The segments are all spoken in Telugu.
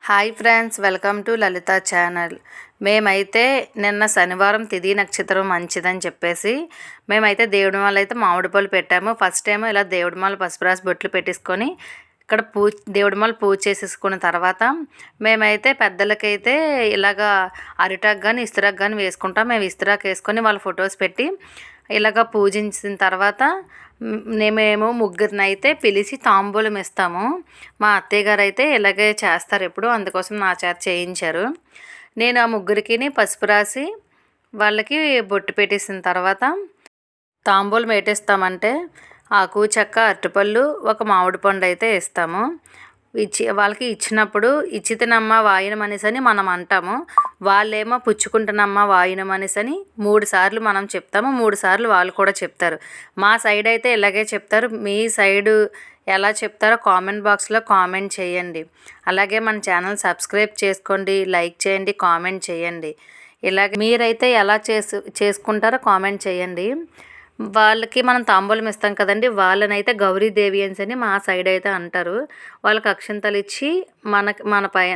Hi friends, welcome to Lalitha channel. మేమైతే నిన్న శనివారం తిథి నక్షత్రం మంచిదని చెప్పేసి మేమైతే దేవుడి మాల అయితే మామిడి పళ్ళు పెట్టాము. ఫస్ట్ టైం ఇలా దేవుడి మాల పసుపు రాసి బొట్లు పెట్టేసుకొని ఇక్కడ దేవుడి మాల పూజ చేసేసుకున్న తర్వాత మేమైతే పెద్దలకైతే ఇలాగా అరిటాకు కానీ ఇస్తరాకు కానీ వేసుకుంటాం. మేము ఇస్తరాకు వేసుకొని వాళ్ళ ఫొటోస్ పెట్టి ఇలాగ పూజించిన తర్వాత మేము ముగ్గురిని అయితే పిలిచి తాంబూలం ఇస్తాము. మా అత్తయ్య గారు అయితే ఇలాగే చేస్తారు ఎప్పుడు, అందుకోసం నా చేత చేయించారు. నేను ఆ ముగ్గురికి పసుపు రాసి వాళ్ళకి బొట్టు పెట్టేసిన తర్వాత తాంబూలం ఏటేస్తామంటే ఆకు చెక్క అరటిపళ్ళు ఒక మామిడి పండు అయితే ఇస్తాము. వాళ్ళకి ఇచ్చినప్పుడు ఇచ్చితినమ్మ వాయినమనేసి అని మనం అంటాము. వాళ్ళేమో పుచ్చుకుంటున్నమ్మ వాయినమనేసి అని 3 సార్లు మనం చెప్తాము, 3 సార్లు వాళ్ళు కూడా చెప్తారు. మా సైడ్ అయితే ఇలాగే చెప్తారు. మీ సైడు ఎలా చెప్తారో కామెంట్ బాక్స్లో కామెంట్ చేయండి. అలాగే మన ఛానల్ సబ్స్క్రైబ్ చేసుకోండి, లైక్ చేయండి, కామెంట్ చేయండి. ఇలాగే మీరైతే ఎలా చేసుకుంటారో కామెంట్ చేయండి. వాళ్ళకి మనం తాంబూలం ఇస్తాం కదండి, వాళ్ళనైతే గౌరీదేవి అని మా సైడ్ అయితే అంటారు. వాళ్ళకి అక్షింతలు ఇచ్చి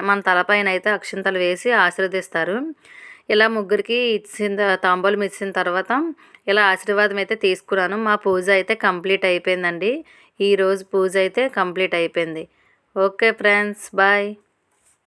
మన తలపైన అయితే అక్షింతలు వేసి ఆశీర్వదిస్తారు. ఇలా ముగ్గురికి తాంబూలం ఇచ్చిన తర్వాత ఇలా ఆశీర్వాదం అయితే తీసుకున్నాను. మా పూజ అయితే కంప్లీట్ అయిపోయిందండి. ఈరోజు పూజ అయితే కంప్లీట్ అయిపోయింది. Okay friends, bye.